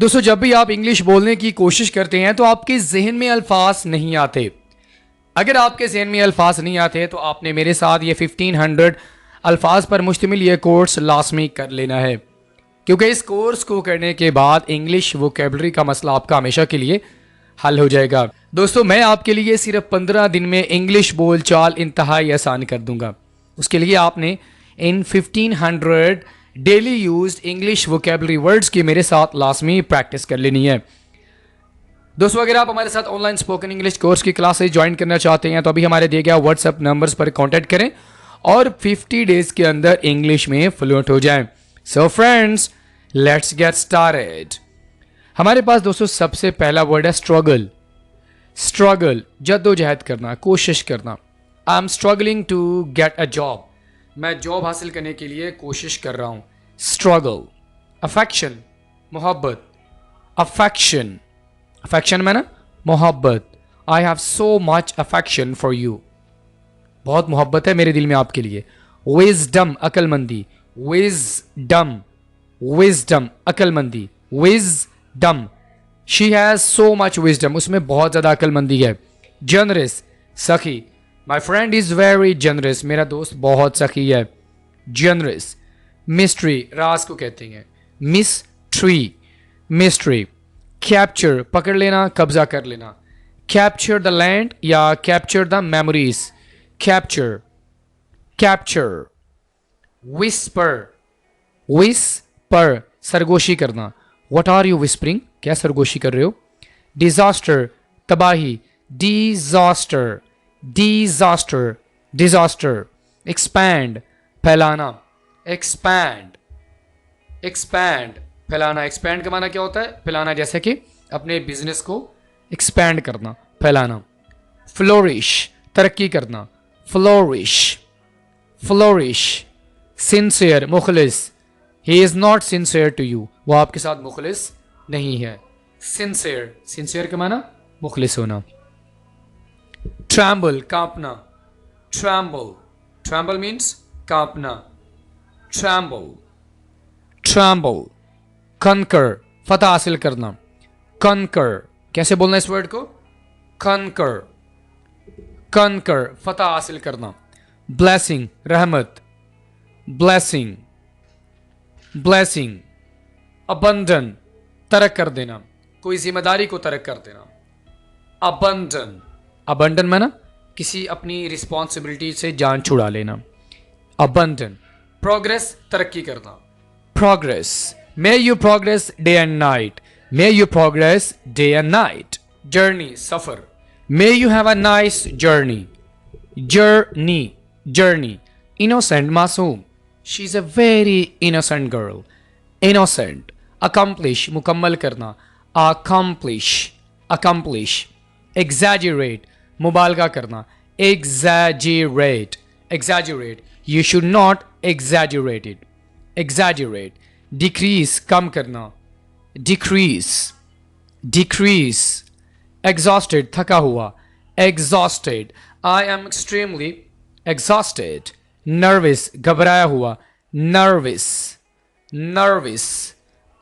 दोस्तों, जब भी आप इंग्लिश बोलने की कोशिश करते हैं तो आपके जहन में अल्फाज नहीं आते। अगर आपके जहन में अल्फाज नहीं आते तो आपने मेरे साथ ये 1500 अल्फाज पर मुश्तमिल ये कोर्स लाजमी कर लेना है, क्योंकि इस कोर्स को करने के बाद इंग्लिश वोकेबलरी का मसला आपका हमेशा के लिए हल हो जाएगा। दोस्तों, मैं आपके लिए सिर्फ 15 दिन में इंग्लिश बोल चाल इंतहाई आसान कर दूंगा। उसके लिए आपने इन 1500 daily used English vocabulary words की मेरे साथ लाजमी प्रैक्टिस कर लेनी है। दोस्तों, अगर आप हमारे साथ ऑनलाइन स्पोकन इंग्लिश कोर्स की क्लासेस ज्वाइन करना चाहते हैं तो अभी हमारे दिए गए व्हाट्सएप नंबर्स पर कांटेक्ट करें और 50 डेज के अंदर इंग्लिश में फ्लुएंट हो जाएं। So friends, let's get started. हमारे पास दोस्तों सबसे पहला वर्ड है स्ट्रगल। स्ट्रगल, जद्दोजहद करना, कोशिश करना। I am struggling to get a job. मैं जॉब हासिल करने के लिए कोशिश कर रहा हूं। स्ट्रगल। अफेक्शन, मोहब्बत। अफेक्शन, अफेक्शन में ना मोहब्बत। I have so much affection for you. बहुत मोहब्बत है मेरे दिल में आपके लिए। विजडम, अकलमंदी। विजडम, विजडम, अकलमंदी। Wisdom, she has so much wisdom, उसमें बहुत ज्यादा अकलमंदी है। जनरस, सखी। My friend is very generous, मेरा दोस्त बहुत सखी है। जनरस। मिस्ट्री, राज को कहते हैं मिस्ट्री, मिस्ट्री। कैप्चर, पकड़ लेना, कब्जा कर लेना। कैप्चर द लैंड या capture the memories. Capture, capture. Whisper, whisper, सरगोशी करना। व्हाट आर यू विस्परिंग, क्या सरगोशी कर रहे हो। डिजास्टर, तबाही। Disaster, disaster, disaster. एक्सपैंड, फैलाना। एक्सपैंड, एक्सपैंड, फैलाना। एक्सपैंड का माना क्या होता है, फैलाना, जैसे कि अपने बिजनेस को एक्सपैंड करना, फैलाना। फ्लोरिश, तरक्की करना। Flourish, flourish. सिंसियर, मुखलिस। He is not sincere to you, वो आपके साथ मुखलिस नहीं है। सिंसियर, सिंसियर का माना मुखलिस होना। ट्रैम्बल, कांपना। ट्रैम्बल, ट्रैम्बल मीन्स कांपना। Tremble, tremble. कनकर, फतह हासिल करना। कनकर, कैसे बोलना इस वर्ड को, कनकर, कनकर, फतह हासिल करना। ब्लेसिंग, रहमत। Blessing, blessing. अबंडन, तरक कर देना, कोई जिम्मेदारी को तरक कर देना। अबंडन, अबंडन में ना किसी अपनी रिस्पॉन्सिबिलिटी से जान छुड़ा लेना। अबंडन। प्रोग्रेस, तरक्की करना। Progress. May you progress day and night, may you progress day and night. Journey, सफर। May you have a nice journey. Journey, journey. Innocent, मासूम। She is a very innocent girl. Innocent. Accomplish, मुकम्मल करना। Accomplish, accomplish. Exaggerate, मुबालगा करना। Exaggerate, exaggerate. You should not exaggerate it. Exaggerate. Decrease, कम करना। Decrease, decrease. Exhausted, थका हुआ। Exhausted. I am extremely exhausted. Nervous, घबराया हुआ। Nervous, nervous.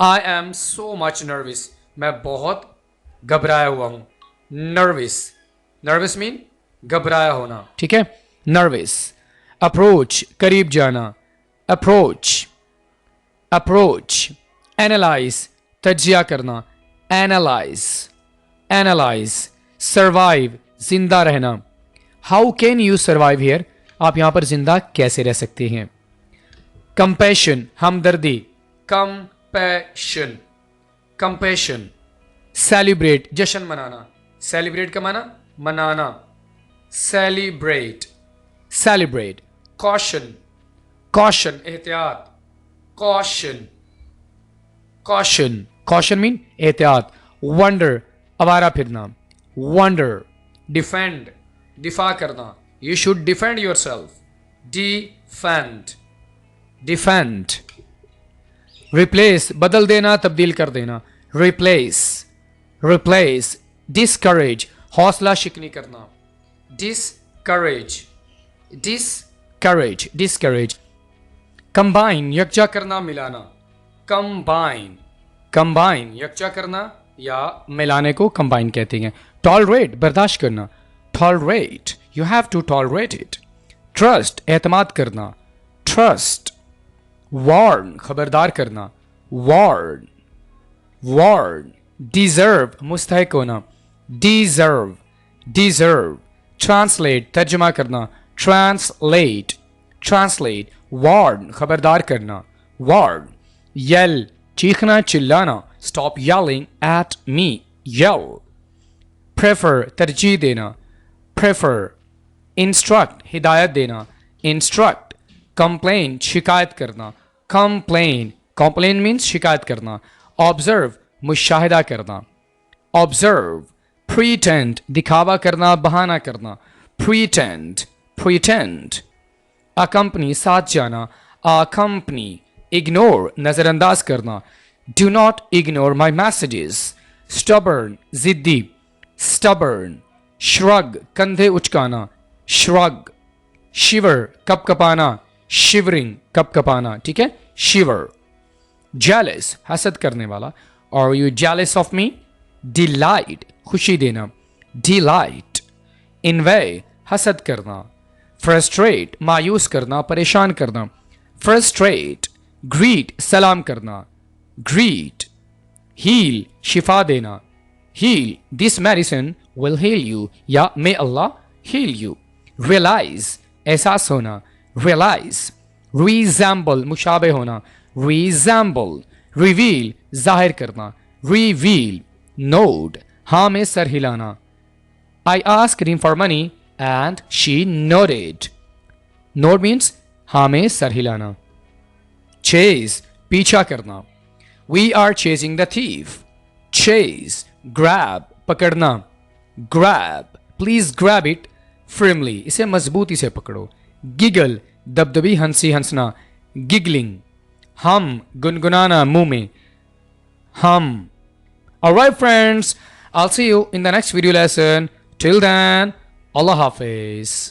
I am so much nervous, मैं बहुत घबराया हुआ हूं। नर्वस, नर्वस मीन घबराया होना, ठीक है। नर्वस। अप्रोच, करीब जाना। Approach, approach. एनालाइज, तज्जिया करना। Analyse, analyse. सर्वाइव, जिंदा रहना। How can you survive here, आप यहां पर जिंदा कैसे रह सकते हैं। कंपैशन, हमदर्दी। Compassion, compassion. सेलिब्रेट, जश्न मनाना। सेलिब्रेट का माना मनाना। Celebrate, celebrate. कॉशन, कॉशन, एहतियात। कॉशन, कॉशन, कॉशन मीन एहतियात। वंडर, आवारा फिरना। वंडर। डिफेंड, दिफा करना। You should defend your self. Defend, defend. Replace, बदल देना, तब्दील कर देना। Replace, replace. डिस्करेज, हौसला शिकनी करना। Discourage, discourage, discourage. कंबाइन, यकजा करना, मिलाना। कंबाइन, कंबाइन यकजा करना या मिलाने को कंबाइन कहते हैं. टॉलरेट बर्दाश्त करना. Tolerate, you have to tolerate it. Trust एतमाद करना. ट्रस्ट. वार्न खबरदार करना. वार्न. वार्न. डिजर्व मुस्तहिक होना. डिजर्व. डिजर्व. ट्रांसलेट तर्जुमा करना. ट्रांसलेट. ट्रांसलेट. वार्न खबरदार करना. वार्न. येल चीखना चिल्लाना. Stop yelling at me. yell. Prefer तरजीह देना. प्रेफर. इंस्ट्रक्ट हिदायत देना. इंस्ट्रक्ट. कंप्लेन शिकायत करना. कंप्लेन. कंप्लेन मीन्स शिकायत करना. ऑब्जर्व मुशाहिदा करना. ऑब्जर्व. प्रीटेंड दिखावा करना बहाना करना. प्रीटेंड. प्रीटेंड. अकम्पनी साथ जाना. अकम्पनी. इग्नोर नजरअंदाज करना. Do not ignore my messages. Stubborn जिद्दी. स्टबर्न. श्रग कंधे उचकाना. श्रग. शिवर कपकपाना. शिवरिंग कपकपाना. ठीक है. शिवर. जेलस हसद करने वाला. Are you jealous of me. Delight खुशी देना. डिलाइट. इनवे हसद करना. फ्रस्ट्रेट मायूस करना परेशान करना. फ्रस्ट्रेट. ग्रीट सलाम करना. ग्रीट. हील शिफा देना. Heal this medicine will heal you या may Allah heal you. Realise एहसास होना. रियलाइज. रिजेंबल मुशाबे होना. रिजेंबल. रिवील जाहिर करना. रिवील. नोड हाँ में सर हिलाना. I asked him for money and she nodded. Node means हाँ में सर हिलाना. चेज पीछा करना. We are chasing the thief. Chase. Grab पकड़ना. Grab. Please grab it firmly. इसे मजबूती से पकड़ो. Giggle दबदबी हंसी हंसना. Giggling. हम गुनगुनाना मुंह में. हम. Alright friends, I'll see you in the next video lesson. Till then, Allah Hafiz.